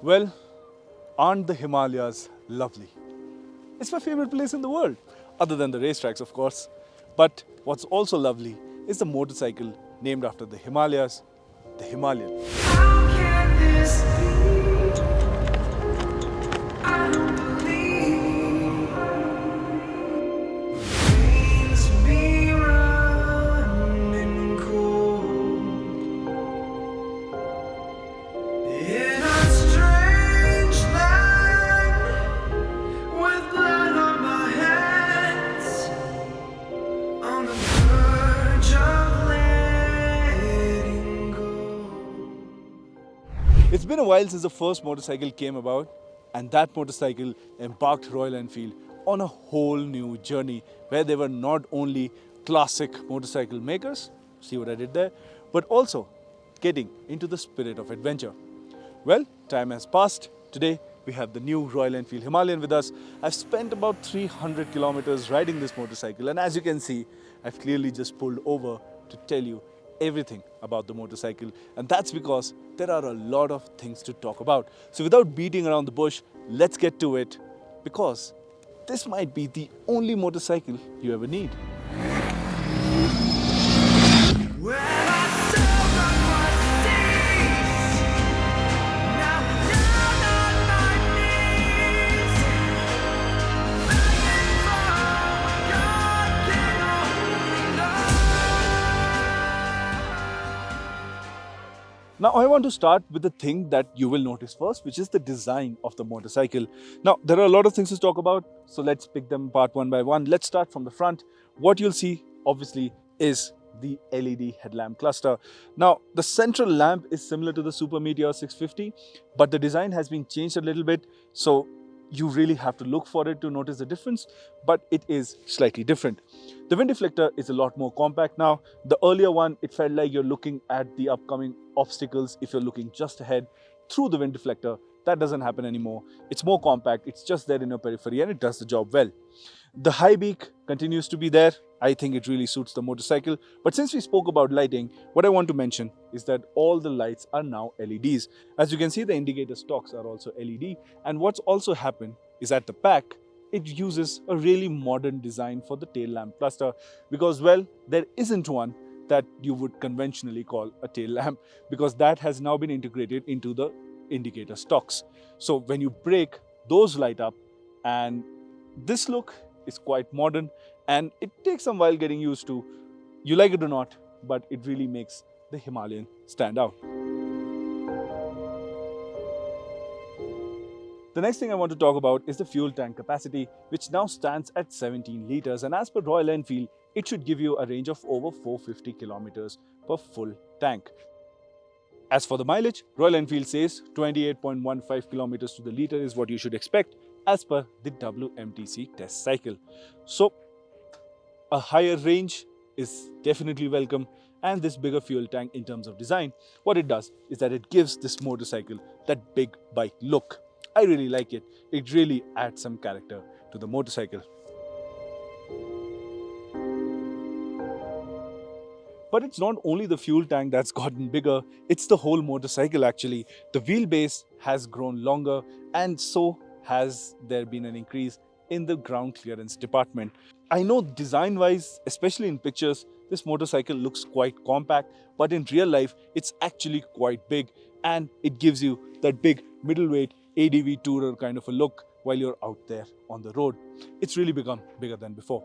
Well, aren't the Himalayas lovely? It's my favorite place in the world, other than the racetracks, of course. But what's also lovely is the motorcycle named after the Himalayas, the Himalayan. How can this be? I don't believe pains me running cold in a strange land with blood on my hands on the verge of letting go. It's been a while since the first motorcycle came about, and that motorcycle embarked Royal Enfield on a whole new journey where they were not only classic motorcycle makers, see what I did there, but also getting into the spirit of adventure. Well, time has passed. Today we have the new Royal Enfield Himalayan with us. I've spent about 300 kilometers riding this motorcycle, and as you can see, I've clearly just pulled over to tell you everything about the motorcycle, and that's because there are a lot of things to talk about. So without beating around the bush, let's get to it, because this might be the only motorcycle you ever need. When I saw the seas, now down on my knees, begging for what God can only know. Now, I want to start with the thing that you will notice first, which is the design of the motorcycle. Now, there are a lot of things to talk about, so let's pick them apart one by one. Let's start from the front. What you'll see, obviously, is the LED headlamp cluster. Now, the central lamp is similar to the Super Meteor 650, but the design has been changed a little bit, so you really have to look for it to notice the difference, but it is slightly different. The wind deflector is a lot more compact now. The earlier one, it felt like you're looking at the upcoming obstacles if you're looking just ahead through the wind deflector. That doesn't happen anymore. It's more compact, it's just there in your periphery, and it does the job well. The high beak continues to be there. I think it really suits the motorcycle. But since we spoke about lighting, what I want to mention is that all the lights are now LEDs. As you can see, the indicator stalks are also LED. And what's also happened is at the back, it uses a really modern design for the tail lamp cluster, because, well, there isn't one that you would conventionally call a tail lamp, because that has now been integrated into the indicator stalks. So when you brake, those light up, and this look is quite modern, and it takes some while getting used to. You like it or not, but it really makes the Himalayan stand out. The next thing I want to talk about is the fuel tank capacity, which now stands at 17 liters, and as per Royal Enfield, it should give you a range of over 450 kilometers per full tank. As for the mileage, Royal Enfield says 28.15 kilometers to the liter is what you should expect as per the WMTC test cycle. So, a higher range is definitely welcome, and this bigger fuel tank in terms of design, what it does is that it gives this motorcycle that big bike look. I really like it. It really adds some character to the motorcycle. But it's not only the fuel tank that's gotten bigger, it's the whole motorcycle actually. The wheelbase has grown longer, and so has there been an increase in the ground clearance department. I know design wise, especially in pictures, this motorcycle looks quite compact, but in real life, it's actually quite big, and it gives you that big middleweight ADV tourer kind of a look while you're out there on the road. It's really become bigger than before.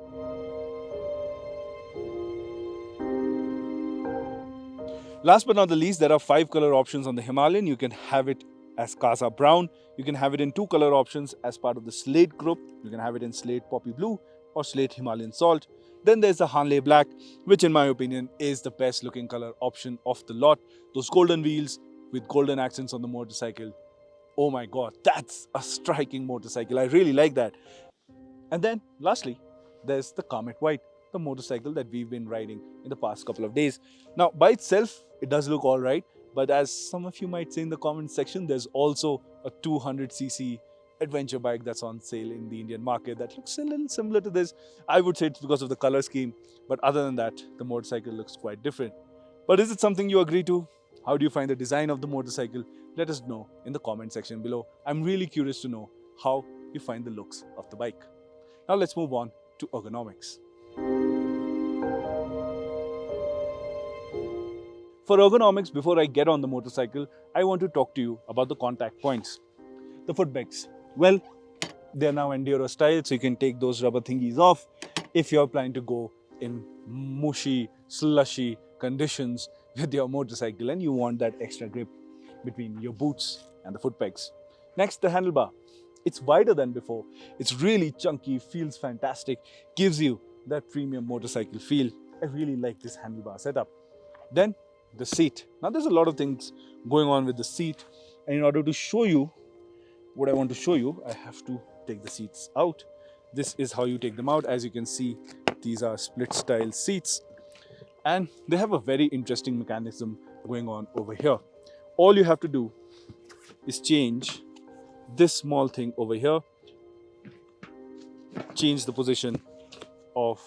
Last but not the least, there are 5 color options on the Himalayan. You can have it as Casa Brown. You can have it in 2 color options as part of the Slate group. You can have it in Slate Poppy Blue or Slate Himalayan Salt. Then there's the Hanley Black, which in my opinion is the best looking color option of the lot. Those golden wheels with golden accents on the motorcycle. Oh my god, that's a striking motorcycle. I really like that. And then lastly, there's the Comet White, the motorcycle that we've been riding in the past couple of days. Now, by itself, it does look all right, but as some of you might say in the comment section, there's also a 200cc adventure bike that's on sale in the Indian market that looks a little similar to this. I would say it's because of the color scheme, but other than that, the motorcycle looks quite different. But is it something you agree to? How do you find the design of the motorcycle? let us know in the comment section below. I'm really curious to know how you find the looks of the bike. Now let's move on to ergonomics. For ergonomics, before I get on the motorcycle, I want to talk to you about the contact points. The foot pegs. Well, they're now Enduro style, so you can take those rubber thingies off if you're planning to go in mushy, slushy conditions with your motorcycle and you want that extra grip between your boots and the foot pegs. Next, the handlebar. It's wider than before. It's really chunky, feels fantastic, gives you that premium motorcycle feel. I really like this handlebar setup. Then the seat. Now there's a lot of things going on with the seat, and in order to show you what I want to show you, I have to take the seats out. This is how you take them out. As you can see, these are split style seats, and they have a very interesting mechanism going on over here. All you have to do is change this small thing over here, change the position of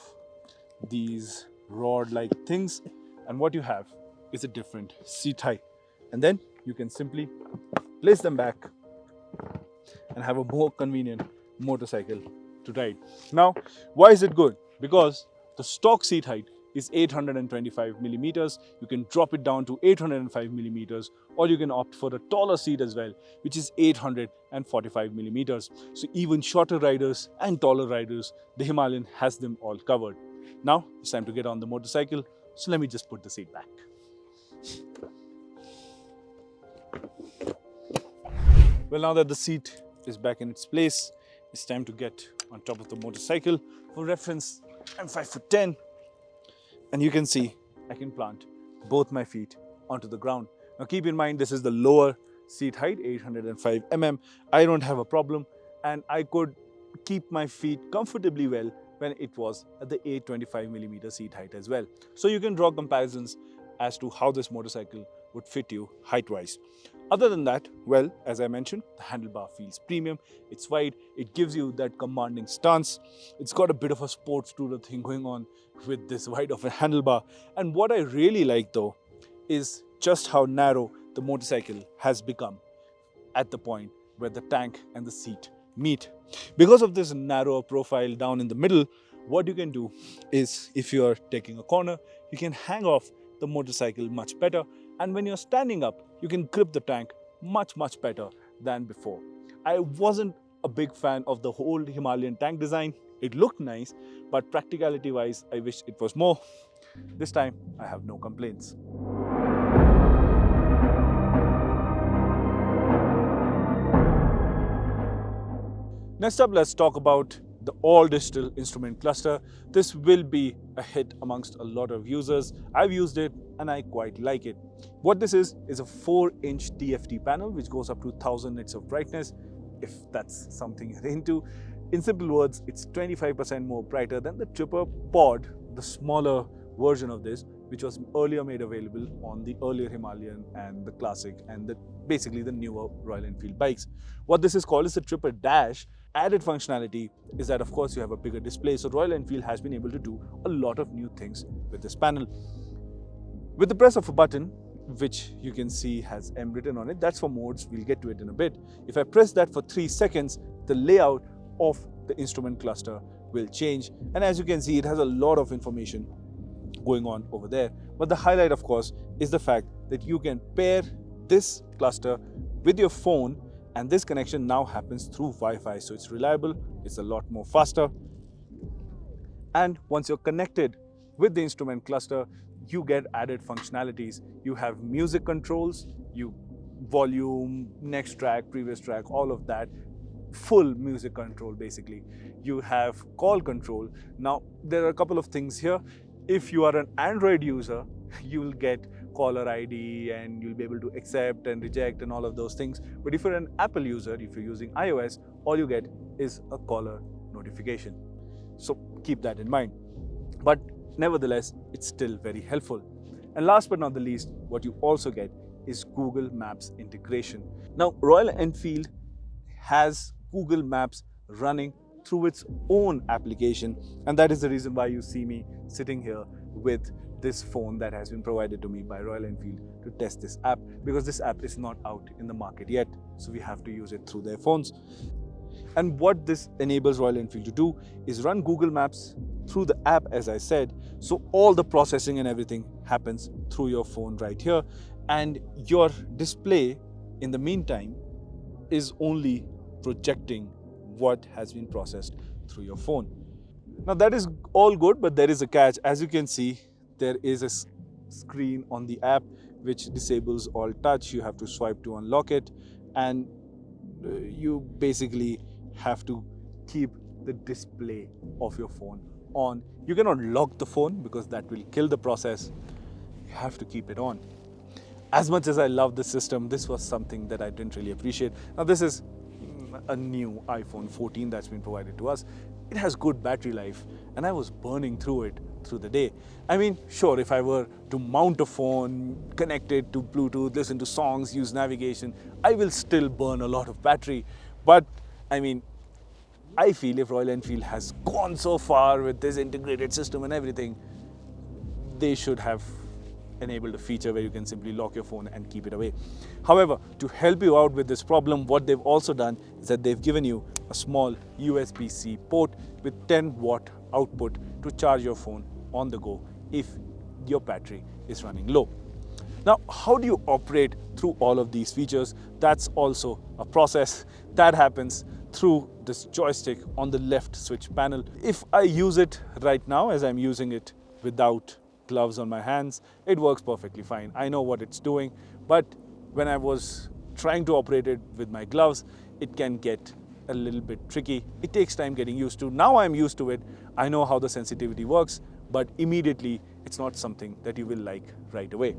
these rod like things, and what you have is a different seat height, and then you can simply place them back and have a more convenient motorcycle to ride. Now, why is it good? Because the stock seat height is 825 millimeters. You can drop it down to 805 millimeters, or you can opt for a taller seat as well, which is 845 millimeters. So even shorter riders and taller riders, the Himalayan has them all covered. Now it's time to get on the motorcycle. So let me just put the seat back. Well, now that the seat is back in its place, it's time to get on top of the motorcycle. For reference, I'm 5'10", and you can see I can plant both my feet onto the ground. Now keep in mind, this is the lower seat height, 805 mm. I don't have a problem, and I could keep my feet comfortably well when it was at the 825 millimeter seat height as well. So you can draw comparisons as to how this motorcycle would fit you height-wise. Other than that, well, as I mentioned, the handlebar feels premium. It's wide. It gives you that commanding stance. It's got a bit of a sports tourer thing going on with this wide of a handlebar. And what I really like though is just how narrow the motorcycle has become at the point where the tank and the seat meet. Because of this narrower profile down in the middle, what you can do is, if you're taking a corner, you can hang off the motorcycle much better, and when you're standing up, you can grip the tank much better than before. I wasn't a big fan of the whole Himalayan tank design. It looked nice, but practicality wise, I wish it was more. This time, I have no complaints. Next up, let's talk about the all-digital instrument cluster. This will be a hit amongst a lot of users. I've used it and I quite like it. What this is a 4-inch TFT panel which goes up to 1000 nits of brightness, if that's something you're into. In simple words, it's 25% more brighter than the Tripper Pod, the smaller version of this, which was earlier made available on the earlier Himalayan and the Classic and basically the newer Royal Enfield bikes. What this is called is the Tripper Dash. Added functionality is that, of course, you have a bigger display. So Royal Enfield has been able to do a lot of new things with this panel. With the press of a button, which you can see has M written on it, that's for modes. We'll get to it in a bit. If I press that for 3 seconds, the layout of the instrument cluster will change. And as you can see, it has a lot of information going on over there. But the highlight, of course, is the fact that you can pair this cluster with your phone, and this connection now happens through Wi-Fi. So it's reliable, it's a lot more faster. And once you're connected with the instrument cluster, you get added functionalities. You have music controls, volume, next track, previous track, all of that. Full music control basically. You have call control. Now there are a couple of things here. If you are an Android user, you will get caller ID and you'll be able to accept and reject and all of those things. But if you're an Apple user, if you're using iOS, all you get is a caller notification. So keep that in mind. But nevertheless, it's still very helpful. And last but not the least, what you also get is Google Maps integration. Now, Royal Enfield has Google Maps running through its own application, and that is the reason why you see me sitting here with this phone that has been provided to me by Royal Enfield to test this app, because this app is not out in the market yet. So we have to use it through their phones. And what this enables Royal Enfield to do is run Google Maps through the app, as I said. So all the processing and everything happens through your phone right here. And your display, in the meantime, is only projecting what has been processed through your phone. Now that is all good, but there is a catch. As you can see, there is a screen on the app which disables all touch. You have to swipe to unlock it, and you basically have to keep the display of your phone on. You cannot lock the phone because that will kill the process. You have to keep it on. As much as I love the system, this was something that I didn't really appreciate. Now this is a new iPhone 14 that's been provided to us. It has good battery life, and I was burning through it through the day. I mean, sure, if I were to mount a phone, connect it to Bluetooth, listen to songs, use navigation, I will still burn a lot of battery. But I mean, I feel if Royal Enfield has gone so far with this integrated system and everything, they should have enabled a feature where you can simply lock your phone and keep it away. However, to help you out with this problem, what they've also done is that they've given you a small USB-C port with 10-watt output to charge your phone on the go if your battery is running low. Now, how do you operate through all of these features? That's also a process that happens through this joystick on the left switch panel. If I use it right now, as I'm using it without gloves on my hands, it works perfectly fine. I know what it's doing, but when I was trying to operate it with my gloves, it can get a little bit tricky. It takes time getting used to. Now I'm used to it. I know how the sensitivity works, but immediately it's not something that you will like right away.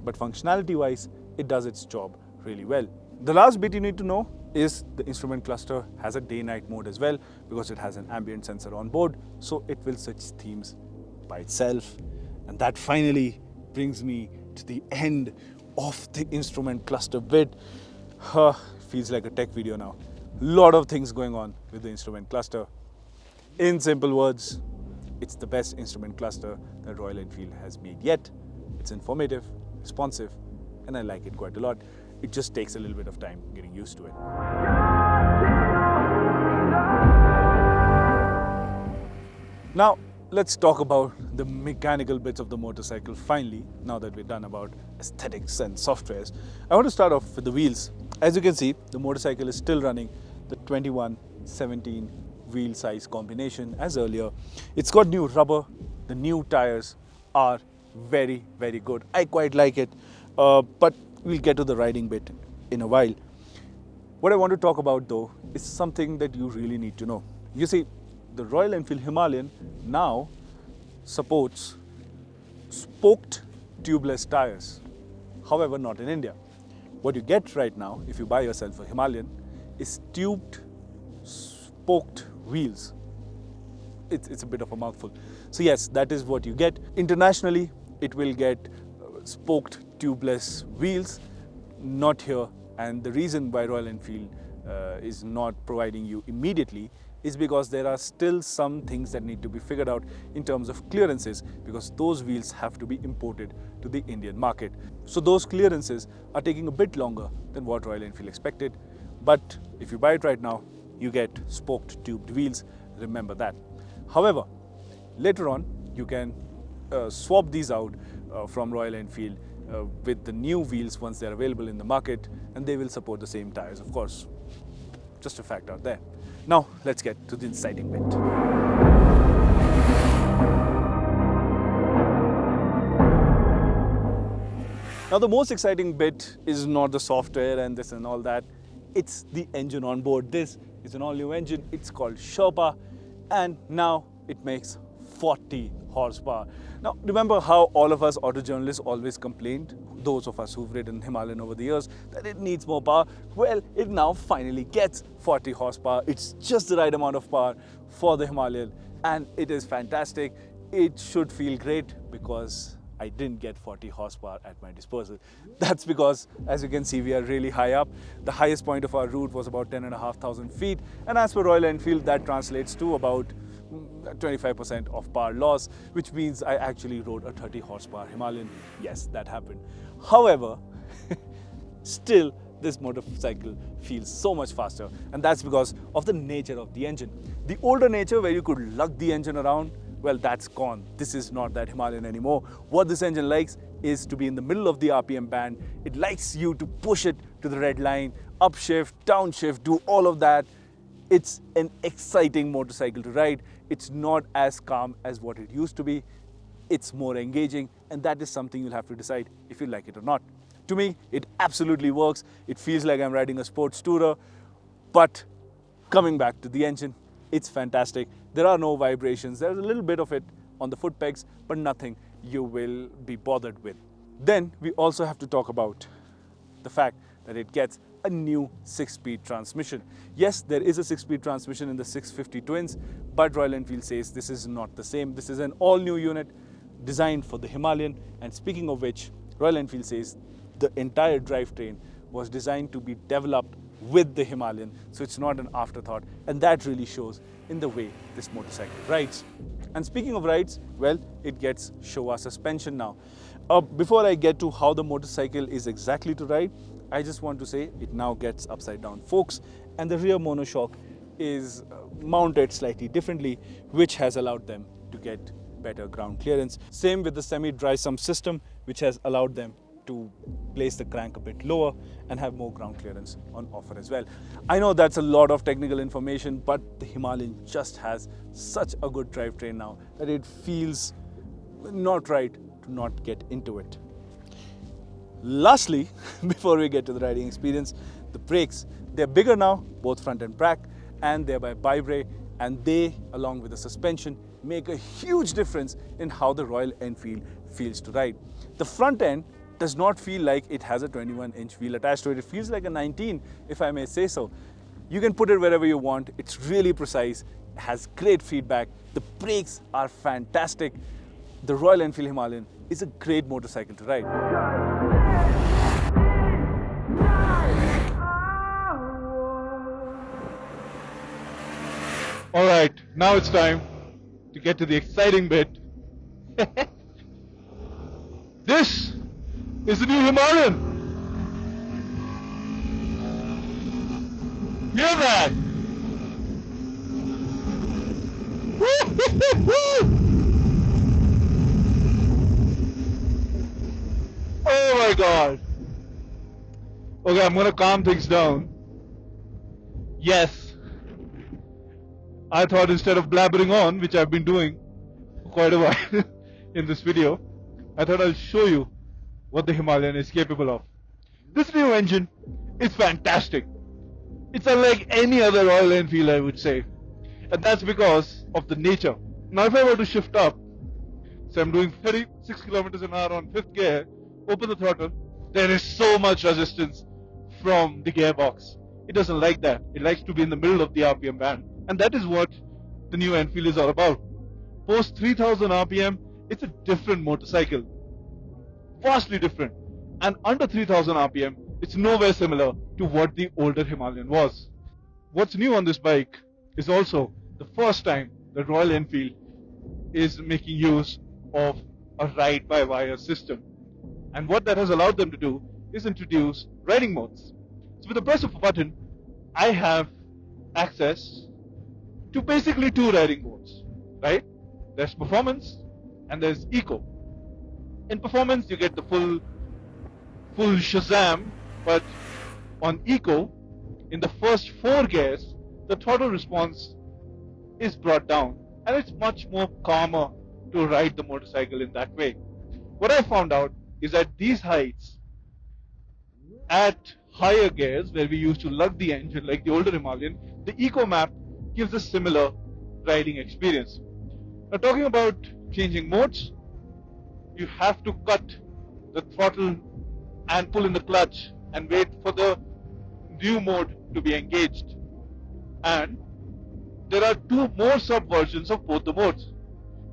But functionality wise, it does its job really well. The last bit you need to know is the instrument cluster has a day-night mode as well, because it has an ambient sensor on board, so it will switch themes by itself. And that finally brings me to the end of the instrument cluster bit. Feels like a tech video now. Lot of things going on with the instrument cluster. In simple words, it's the best instrument cluster that Royal Enfield has made yet. It's informative, responsive, and I like it quite a lot. It just takes a little bit of time getting used to it. Now, let's talk about the mechanical bits of the motorcycle finally, now that we're done about aesthetics and softwares. I want to start off with the wheels. As you can see, the motorcycle is still running the 21-17 wheel size combination as earlier. It's got new rubber. The new tires are very, very good. I quite like it, but we'll get to the riding bit in a while. What I want to talk about though is something that you really need to know. You see, the Royal Enfield Himalayan now supports spoked tubeless tires. However, not in India. What you get right now, if you buy yourself a Himalayan, is tubed spoked wheels. It's a bit of a mouthful. So yes, that is what you get. Internationally, it will get spoked tubeless wheels, not here. And the reason why Royal Enfield is not providing you immediately is because there are still some things that need to be figured out in terms of clearances, because those wheels have to be imported to the Indian market. So those clearances are taking a bit longer than what Royal Enfield expected. But if you buy it right now, you get spoked tubed wheels. Remember that. However, later on, you can swap these out from Royal Enfield with the new wheels once they're available in the market, and they will support the same tires, of course. Just a fact out there. Now, let's get to the exciting bit. Now, the most exciting bit is not the software and this and all that. It's the engine on board. This is an all-new engine. It's called Sherpa, and now it makes 40 horsepower. Now, remember how all of us auto journalists always complained, those of us who've ridden Himalayan over the years, that it needs more power? Well, it now finally gets 40 horsepower. It's just the right amount of power for the Himalayan, and it is fantastic. It should feel great because I didn't get 40 horsepower at my disposal. That's because, as you can see, we are really high up. The highest point of our route was about 10,500 feet, and as per Royal Enfield, that translates to about 25% of power loss, which means I actually rode a 30 horsepower Himalayan. Yes, that happened. However, still this motorcycle feels so much faster, and that's because of the nature of the engine. The older nature where you could lug the engine around, well, that's gone. This is not that Himalayan anymore. What this engine likes is to be in the middle of the RPM band. It likes you to push it to the red line, upshift, downshift, do all of that. It's an exciting motorcycle to ride. It's not as calm as what it used to be. It's more engaging, and that is something you'll have to decide if you like it or not. To me, it absolutely works. It feels like I'm riding a sports tourer, but coming back to the engine, it's fantastic. There are no vibrations. There's a little bit of it on the foot pegs, but nothing you will be bothered with. Then we also have to talk about the fact that it gets a new 6-speed transmission. Yes, there is a 6-speed transmission in the 650 Twins, but Royal Enfield says this is not the same. This is an all-new unit designed for the Himalayan. And speaking of which, Royal Enfield says the entire drivetrain was designed to be developed with the Himalayan, so it's not an afterthought, and that really shows in the way this motorcycle rides. And speaking of rides, well, it gets Showa suspension now. Before I get to how the motorcycle is exactly to ride, I just want to say it now gets upside down forks, and the rear monoshock is mounted slightly differently, which has allowed them to get better ground clearance. Same with the semi-dry sump system, which has allowed them to place the crank a bit lower and have more ground clearance on offer as well. I know that's a lot of technical information, but the Himalayan just has such a good drivetrain now that it feels not right to not get into it. Lastly, before we get to the riding experience, the brakes. They're bigger now, both front and back, and they're by Bibre, and they, along with the suspension, make a huge difference in how the Royal Enfield feels to ride. The front end does not feel like it has a 21-inch wheel attached to it. It feels like a 19, if I may say so. You can put it wherever you want. It's really precise, has great feedback. The brakes are fantastic. The Royal Enfield Himalayan is a great motorcycle to ride. All right, now it's time to get to the exciting bit. This is the new Himalayan. Hear that? Oh my God. Okay, I'm gonna calm things down. Yes, I thought instead of blabbering on, which I've been doing for quite a while in this video, I thought I'll show you what the Himalayan is capable of. This new engine is fantastic. It's unlike any other Royal Enfield, I would say. And that's because of the nature. Now if I were to shift up, so I'm doing 36 kilometers an hour on 5th gear, open the throttle, there is so much resistance from the gearbox. It doesn't like that. It likes to be in the middle of the RPM band. And that is what the new Enfield is all about. Post 3000 RPM, it's a different motorcycle. Vastly different. And under 3000 RPM, it's nowhere similar to what the older Himalayan was. What's new on this bike is also the first time that Royal Enfield is making use of a ride-by-wire system. And what that has allowed them to do is introduce riding modes. So with the press of a button, I have access to basically 2 riding modes, right? There's performance and there's eco. In performance, you get the full Shazam, but on eco, in the first 4 gears, the throttle response is brought down, and it's much more calmer to ride the motorcycle in that way. What I found out is that these heights, at higher gears, where we used to lug the engine like the older Himalayan, the eco map gives a similar riding experience. Now talking about changing modes, you have to cut the throttle and pull in the clutch and wait for the new mode to be engaged. And there are 2 more sub-versions of both the modes.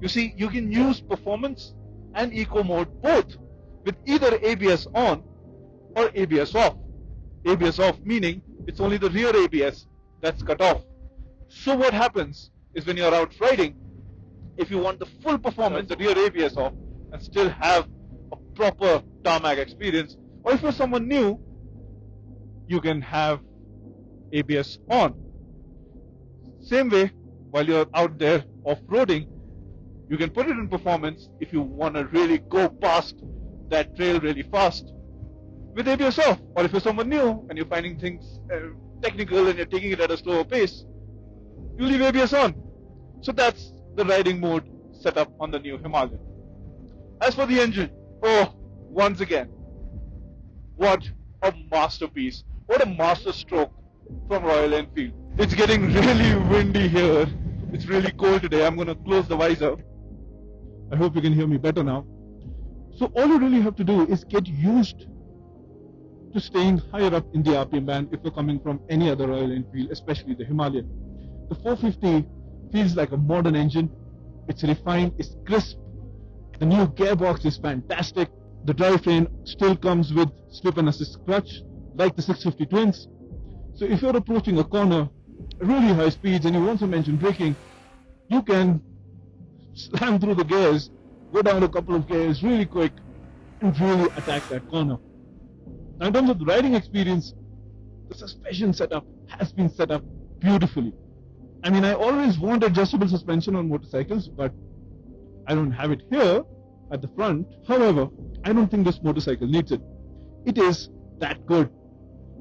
You see, you can use performance and eco mode both with either ABS on or ABS off. ABS off meaning it's only the rear ABS that's cut off. So what happens is when you're out riding, if you want the full performance, the rear ABS off, and still have a proper tarmac experience, or if you're someone new, you can have ABS on. Same way, while you're out there off-roading, you can put it in performance if you want to really go past that trail really fast with ABS off. Or if you're someone new and you're finding things technical and you're taking it at a slower pace, you leave ABS on. So that's the riding mode set up on the new Himalayan. As for the engine, oh, once again, what a masterpiece. What a master stroke from Royal Enfield. It's getting really windy here. It's really cold today. I'm going to close the visor. I hope you can hear me better now. So all you really have to do is get used to staying higher up in the RPM band if you're coming from any other Royal Enfield, especially the Himalayan. The 450 feels like a modern engine. It's refined, it's crisp. The new gearbox is fantastic. The drivetrain still comes with slip and assist clutch, like the 650 Twins. So if you're approaching a corner at really high speeds and you want some engine braking, you can slam through the gears, go down a couple of gears really quick, and really attack that corner. Now in terms of the riding experience, the suspension setup has been set up beautifully. I mean, I always want adjustable suspension on motorcycles, but I don't have it here at the front. However, I don't think this motorcycle needs it. It is that good.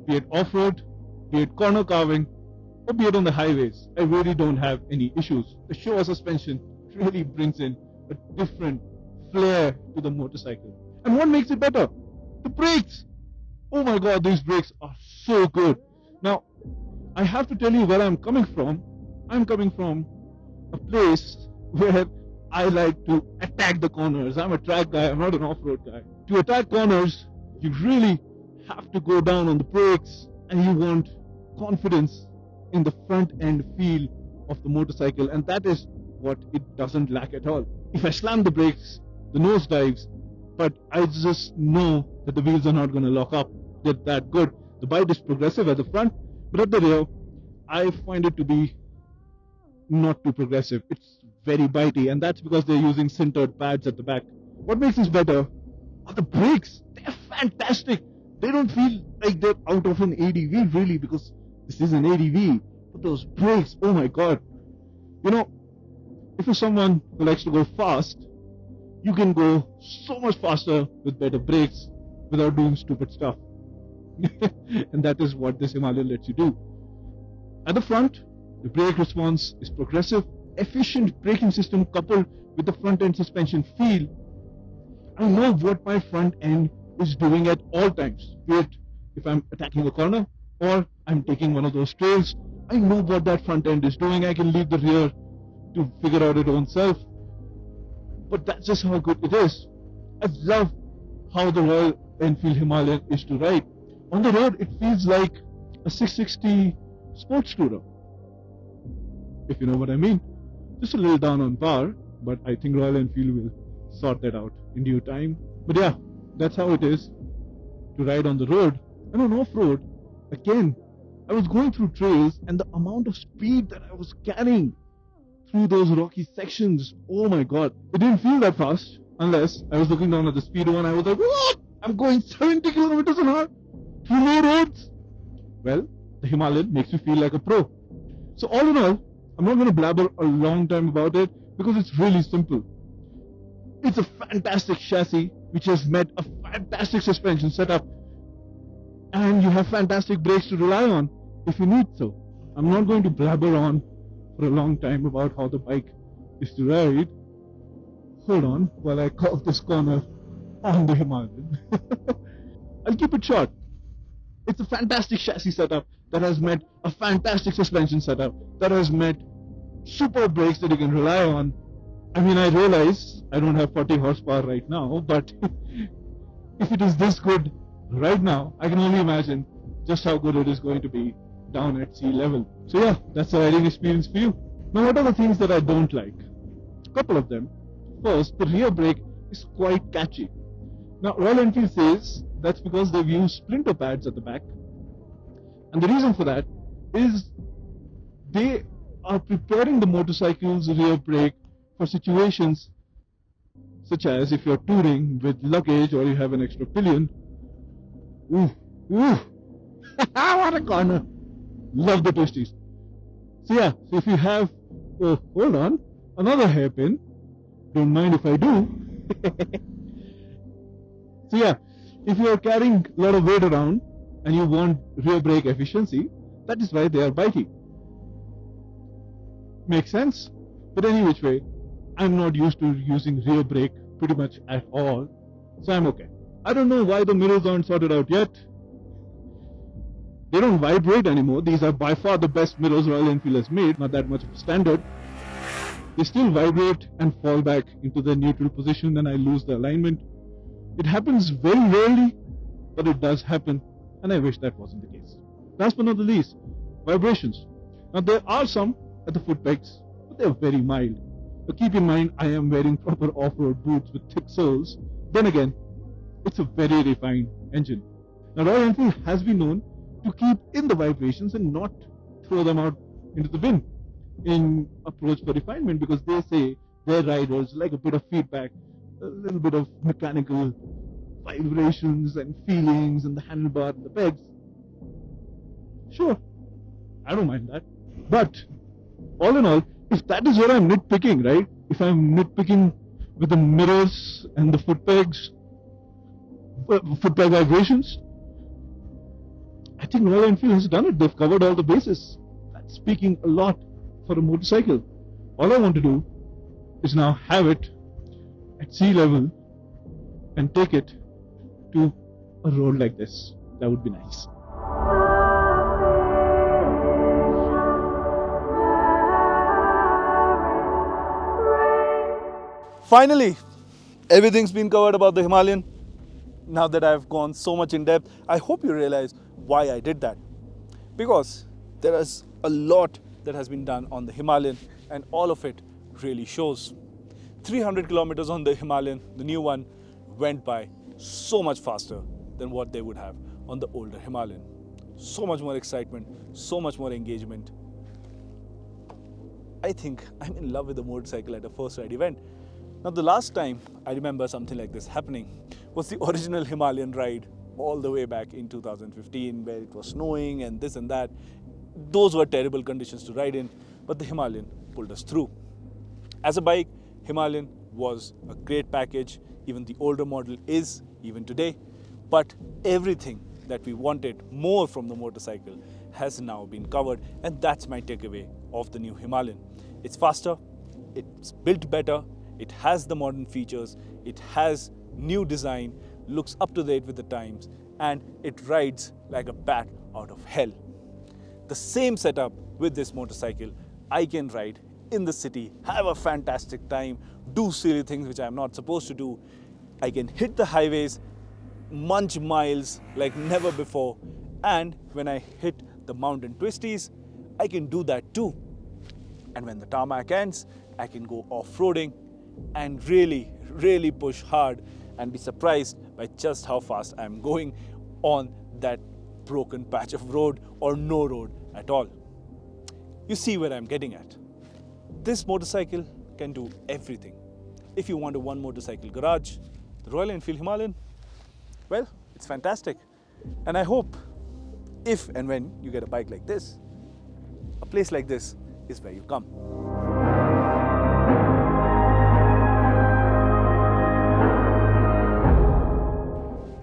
Be it off-road, be it corner carving, or be it on the highways, I really don't have any issues. The Showa suspension really brings in a different flair to the motorcycle. And what makes it better? The brakes! Oh my god, these brakes are so good. Now, I have to tell you where I'm coming from. I'm coming from a place where I like to attack the corners. I'm a track guy, I'm not an off-road guy. To attack corners, you really have to go down on the brakes, and you want confidence in the front end feel of the motorcycle, and that is what it doesn't lack at all. If I slam the brakes, the nose dives, but I just know that the wheels are not going to lock up. They're that good. The bite is progressive at the front, but at the rear, I find it to be not too progressive. It's very bitey, and that's because they're using sintered pads at the back. What makes this better are the brakes. They're fantastic. They don't feel like they're out of an ADV really, because this is an ADV. But those brakes, oh my god. You know, if you're someone who likes to go fast, you can go so much faster with better brakes without doing stupid stuff. And that is what this Himalayan lets you do. At the front, the brake response is progressive. Efficient braking system coupled with the front end suspension feel. I know what my front end is doing at all times. Be it if I'm attacking a corner or I'm taking one of those trails, I know what that front end is doing. I can leave the rear to figure out its own self. But that's just how good it is. I love how the Royal Enfield Himalayan is to ride. On the road, it feels like a 660 sports tourer, if you know what I mean. Just a little down on power, but I think Royal Enfield will sort that out in due time. But yeah, that's how it is to ride on the road. And on off-road, again, I was going through trails, and the amount of speed that I was carrying through those rocky sections, oh my god, it didn't feel that fast unless I was looking down at the speedo and I was like, what? I'm going 70 kilometers an hour through no roads. Well, the Himalayan makes you feel like a pro. So all in all, I'm not going to blabber a long time about it because it's really simple. It's a fantastic chassis which has met a fantastic suspension setup, and you have fantastic brakes to rely on if you need so. I'm not going to blabber on for a long time about how the bike is to ride. Hold on while I curve this corner on the Himalayan. I'll keep it short. It's a fantastic chassis setup that has met a fantastic suspension setup that has met super brakes that you can rely on. I mean, I realize I don't have 40 horsepower right now, but if it is this good right now, I can only imagine just how good it is going to be down at sea level. So yeah, that's the riding experience for you. Now, what are the things that I don't like? A couple of them. First, the rear brake is quite catchy. Now, Royal Enfield says that's because they've used splinter pads at the back. And the reason for that is they are preparing the motorcycle's rear brake for situations such as if you're touring with luggage or you have an extra pillion. Ooh, ooh, what a corner! Love the twisties. So yeah, so if you have, oh, hold on, another hairpin. Don't mind if I do. So yeah, if you are carrying a lot of weight around and you want rear brake efficiency, that is why they are bitey. Makes sense? But any which way, I'm not used to using rear brake pretty much at all, so I'm okay. I don't know why the mirrors aren't sorted out yet. They don't vibrate anymore. These are by far the best mirrors Royal Enfield has made, not that much of a standard. They still vibrate and fall back into the neutral position and I lose the alignment. It happens very rarely, but it does happen, and I wish that wasn't the case. Last but not the least, vibrations. Now there are some at the foot pegs, but they're very mild. But keep in mind, I am wearing proper off-road boots with thick soles. Then again, it's a very refined engine. Now Royal Enfield has been known to keep in the vibrations and not throw them out into the bin in approach for refinement, because they say their riders like a bit of feedback, a little bit of mechanical vibrations and feelings in the handlebar and the pegs. Sure, I don't mind that. But all in all, if that is where I'm nitpicking, right? If I'm nitpicking with the mirrors and the foot pegs, foot peg vibrations, I think Royal Enfield has done it. They've covered all the bases. That's speaking a lot for a motorcycle. All I want to do is now have it at sea level and take it to a road like this. That would be nice. Finally, everything's been covered about the Himalayan. Now that I've gone so much in depth, I hope you realize why I did that. Because there is a lot that has been done on the Himalayan and all of it really shows. 300 kilometers on the Himalayan, the new one, went by so much faster than what they would have on the older Himalayan. So much more excitement, so much more engagement. I think I'm in love with the motorcycle at a first ride event. Now, the last time I remember something like this happening was the original Himalayan ride all the way back in 2015, where it was snowing and this and that. Those were terrible conditions to ride in, but the Himalayan pulled us through. As a bike, Himalayan was a great package. Even the older model is, even today. But everything that we wanted more from the motorcycle has now been covered, and that's my takeaway of the new Himalayan. It's faster, it's built better, it has the modern features, it has new design, looks up to date with the times, and it rides like a bat out of hell. The same setup with this motorcycle, I can ride in the city, have a fantastic time, do silly things which I'm not supposed to do. I can hit the highways, munch miles like never before, and when I hit the mountain twisties, I can do that too. And when the tarmac ends, I can go off-roading and really push hard and be surprised by just how fast I'm going on that broken patch of road or no road at all. You see where I'm getting at. This motorcycle can do everything. If you want a one motorcycle garage, the Royal Enfield Himalayan, well, it's fantastic. And I hope if and when you get a bike like this, a place like this is where you come.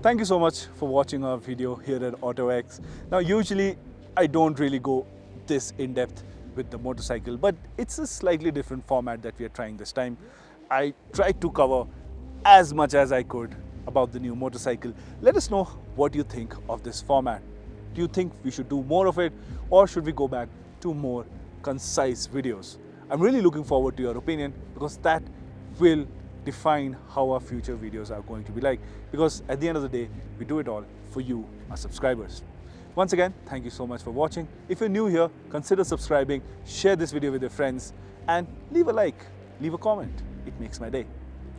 Thank you so much for watching our video here at AutoX. Now, usually I don't really go this in depth with the motorcycle, but it's a slightly different format that we are trying this time. I tried to cover as much as I could about the new motorcycle. Let us know what you think of this format. Do you think we should do more of it, or should we go back to more concise videos? I'm really looking forward to your opinion, because that will define how our future videos are going to be like, because at the end of the day, we do it all for you, our subscribers. Once again, thank you so much for watching. If you're new here, consider subscribing, share this video with your friends, and leave a like, leave a comment. It makes my day.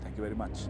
Thank you very much.